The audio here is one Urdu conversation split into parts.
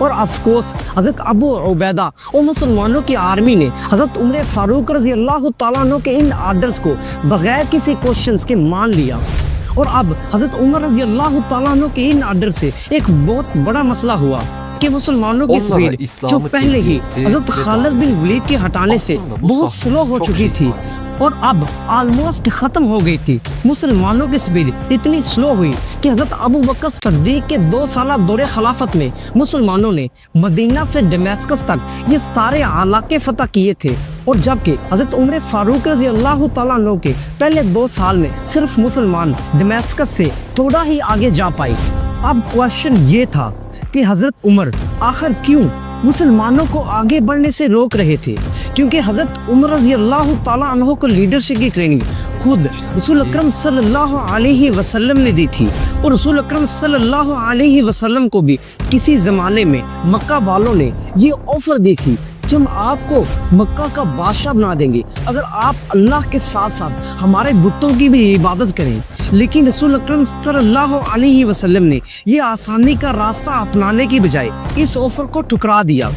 اور آف کورس حضرت ابو عبیدہ اور مسلمانوں کی آرمی نے حضرت عمر فاروق رضی اللہ تعالیٰ عنہ کے ان آرڈرز کو بغیر کسی کوشچنز کے مان لیا. اور اب حضرت عمر رضی اللہ تعالیٰ عنہ کے ان آرڈر سے ایک بہت بڑا مسئلہ ہوا کہ مسلمانوں کی سپیڈ جو پہلے ہی حضرت خالد بن ولید کے ہٹانے سے بہت سلو ہو چکی تھی اور اب آلموسٹ ختم ہو گئی تھی. مسلمانوں کی سپیڈ اتنی سلو ہوئی کہ حضرت ابو بکر صدیق کے 2 سالہ دور خلافت میں مسلمانوں نے مدینہ سے ڈمیسکس تک یہ سارے علاقے فتح کیے تھے، اور جبکہ حضرت عمر فاروق رضی اللہ تعالیٰ عنہ کے پہلے 2 سال میں صرف مسلمان ڈمیسکس سے تھوڑا ہی آگے جا پائے. اب کوشچن یہ تھا کہ حضرت عمر آخر کیوں مسلمانوں کو آگے بڑھنے سے روک رہے تھے؟ کیونکہ حضرت عمر رضی اللہ تعالیٰ عنہ کو لیڈرشپ کی ٹریننگ خود رسول اکرم صلی اللہ علیہ وسلم نے دی تھی، اور رسول اکرم صلی اللہ علیہ وسلم کو بھی کسی زمانے میں مکہ والوں نے یہ آفر دی تھی کہ ہم آپ کو مکہ کا بادشاہ بنا دیں گے اگر آپ اللہ کے ساتھ ساتھ ہمارے بتوں کی بھی عبادت کریں. لیکن رسول اکرم صلی اللہ علیہ وسلم نے یہ آسانی کا راستہ اپنانے کی بجائے اس آفر کو ٹھکرا دیا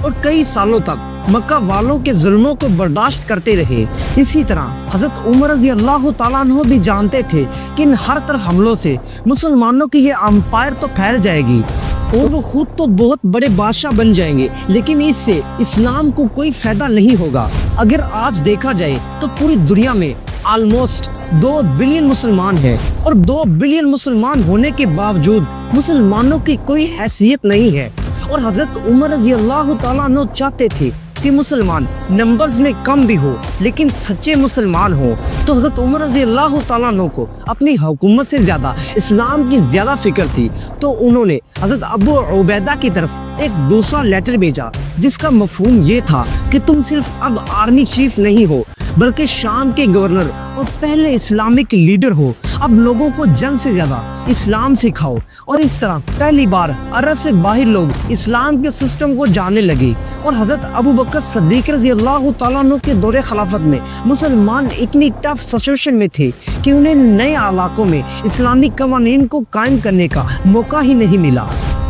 اور کئی سالوں تک مکہ والوں کے ظلموں کو برداشت کرتے رہے. اسی طرح حضرت عمر رضی اللہ تعالیٰ عنہ بھی جانتے تھے کہ ان ہر طرف حملوں سے مسلمانوں کی یہ امپائر تو پھیل جائے گی اور وہ خود تو بہت بڑے بادشاہ بن جائیں گے، لیکن اس سے اسلام کو کوئی فائدہ نہیں ہوگا. اگر آج دیکھا جائے تو پوری دنیا میں آلموسٹ 2 بلین مسلمان ہیں، اور 2 بلین مسلمان ہونے کے باوجود مسلمانوں کی کوئی حیثیت نہیں ہے. اور حضرت عمر رضی اللہ تعالیٰ عنہ چاہتے تھے کہ مسلمان نمبرز میں کم بھی ہو لیکن سچے مسلمان ہوں. تو حضرت عمر رضی اللہ تعالیٰ عنہ کو اپنی حکومت سے زیادہ اسلام کی زیادہ فکر تھی، تو انہوں نے حضرت ابو عبیدہ کی طرف ایک دوسرا لیٹر بھیجا جس کا مفہوم یہ تھا کہ تم صرف اب آرمی چیف نہیں ہو بلکہ شام کے گورنر اور پہلے اسلامک لیڈر ہو. اب لوگوں کو جنگ سے زیادہ اسلام سکھاؤ. اور اس طرح پہلی بار عرب سے باہر لوگ اسلام کے سسٹم کو جاننے لگے. اور حضرت ابو بکر صدیق رضی اللہ تعالیٰ عنہ کے دور خلافت میں مسلمان اتنی ٹف سچویشن میں تھے کہ انہیں نئے علاقوں میں اسلامی قوانین کو قائم کرنے کا موقع ہی نہیں ملا.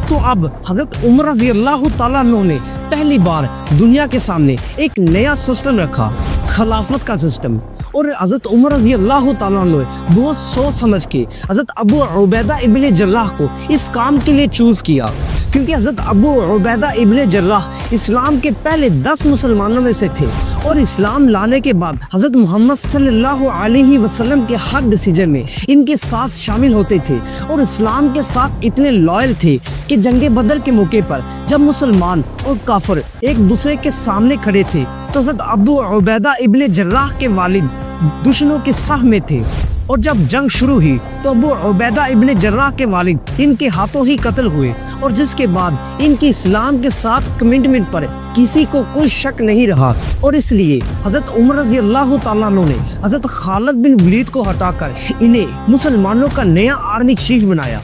تو اب حضرت عمر رضی اللہ تعالیٰ عنہ نے پہلی بار دنیا کے سامنے ایک نیا سسٹم رکھا، خلافت کا سسٹم. اور حضرت عمر رضی اللہ تعالیٰ عنہ نے بہت سوچ سمجھ کے حضرت ابو عبیدہ ابن جراح کو اس کام کے لیے چوز کیا، کیونکہ حضرت ابو عبیدہ ابن جراح اسلام کے پہلے 10 مسلمانوں میں سے تھے، اور اسلام لانے کے بعد حضرت محمد صلی اللہ علیہ وسلم کے ہر ڈیسیجن میں ان کے ساتھ شامل ہوتے تھے اور اسلام کے ساتھ اتنے لائل تھے کہ جنگ بدر کے موقع پر جب مسلمان اور کافر ایک دوسرے کے سامنے کھڑے تھے تو حضرت ابو عبیدہ ابن جراح کے والد دشمنوں کے صف میں تھے، اور جب جنگ شروع ہوئی تو ابو عبیدہ ابن جراح کے والد ان کے ہاتھوں ہی قتل ہوئے، اور جس کے بعد ان کی اسلام کے ساتھ کمٹمنٹ پر کسی کو کوئی شک نہیں رہا. اور اس لیے حضرت عمر رضی اللہ تعالیٰ عنہ نے حضرت خالد بن ولید کو ہٹا کر انہیں مسلمانوں کا نیا آرمی چیف بنایا.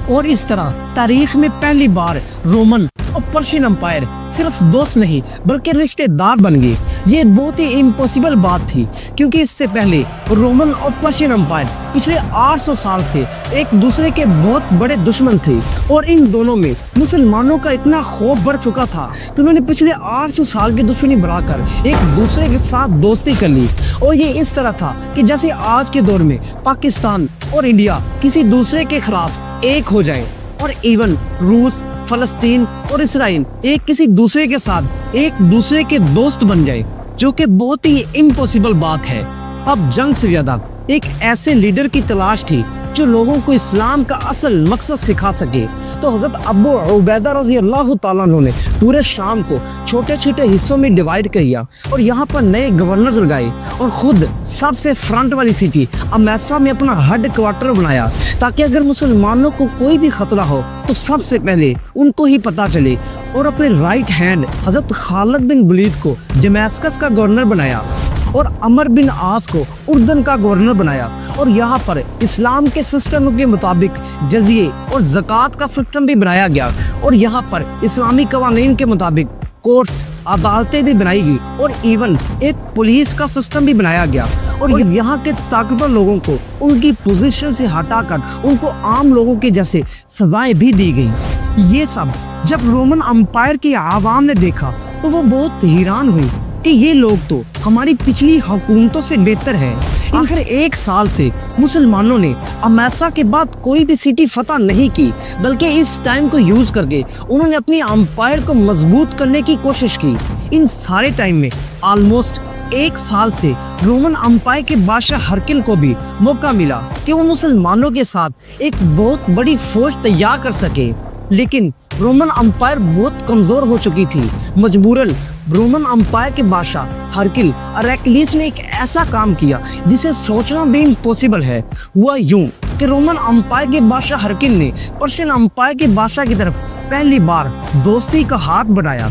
اور اس طرح تاریخ میں پہلی بار رومن اور پرشین امپائر صرف دوست نہیں بلکہ رشتہ دار بن گئے. یہ بہت ہی امپوسیبل بات تھی کیونکہ اس سے پہلے رومن اور پرشین امپائر پچھلے 800 سال سے ایک دوسرے کے بہت بڑے دشمن تھے، اور ان دونوں میں مسلمانوں کا اتنا خوف بڑھ چکا تھا تو انہوں نے پچھلے 800 سال کی دشمنی بڑھا کر ایک دوسرے کے ساتھ دوستی کر لی. اور یہ اس طرح تھا کہ جیسے آج کے دور میں پاکستان اور انڈیا کسی دوسرے کے خلاف ایک ہو جائیں، اور ایون روس، فلسطین اور اسرائیل ایک کسی دوسرے کے ساتھ ایک دوسرے کے دوست بن جائے، جو کہ بہت ہی امپوسیبل بات ہے. اب جنگ سے زیادہ ایک ایسے لیڈر کی تلاش تھی جو لوگوں کو اسلام کا اصل مقصد سکھا سکے. تو حضرت ابو عبیدہ رضی اللہ تعالیٰ عنہ نے پورے شام کو چھوٹے چھوٹے حصوں میں ڈیوائیڈ کیا اور یہاں پر نئے گورنرز لگائے، اور خود سب سے فرنٹ والی سٹی امیسا میں اپنا ہیڈ کوارٹر بنایا تاکہ اگر مسلمانوں کو کوئی بھی خطرہ ہو تو سب سے پہلے ان کو ہی پتہ چلے. اور اپنے رائٹ ہینڈ حضرت خالد بن ولید کو دمشق کا گورنر بنایا اور عمر بن عاص کو اردن کا گورنر بنایا. اور یہاں پر اسلام کے سسٹم کے مطابق جزیے اور زکوٰۃ کا سسٹم بھی بنایا گیا، اور یہاں پر اسلامی قوانین کے مطابق کورٹس، عدالتیں بھی بنائی گئی، اور ایون ایک پولیس کا سسٹم بھی بنایا گیا. اور یہاں کے طاقتور لوگوں کو ان کی پوزیشن سے ہٹا کر ان کو عام لوگوں کے جیسے سزائیں بھی دی گئی. یہ سب جب رومن امپائر کی عوام نے دیکھا تو وہ بہت حیران ہوئی کہ یہ لوگ تو ہماری پچھلی حکومتوں سے بہتر ہیں۔ آخر 1 سال سے مسلمانوں نے امیسا کے بعد کوئی بھی سٹی فتح نہیں کی، بلکہ اس ٹائم کو یوز کر کے انہوں نے اپنی امپائر کو مضبوط کرنے کی کوشش کی۔ ان سارے ٹائم میں آلموسٹ 1 سال سے رومن امپائر کے بادشاہ ہرکل کو بھی موقع ملا کہ وہ مسلمانوں کے ساتھ ایک بہت بڑی فوج تیار کر سکے، لیکن رومن امپائر بہت کمزور ہو چکی تھی۔ مجبوراً رومن امپائر کے بادشاہ ہرکل اریکلیس نے ایک ایسا کام کیا جسے سوچنا بھی امپوسیبل ہے۔ ہوا یوں کہ رومن امپائر کے بادشاہ ہرکل نے پرشین امپائر کے بادشاہ کی طرف پہلی بار دوستی کا ہاتھ بڑھایا۔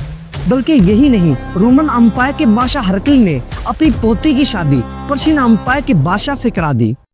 بلکہ یہی نہیں، رومن امپائر کے بادشاہ ہرکل نے اپنی پوتی کی شادی پرشین امپائر کے بادشاہ سے کرا دی۔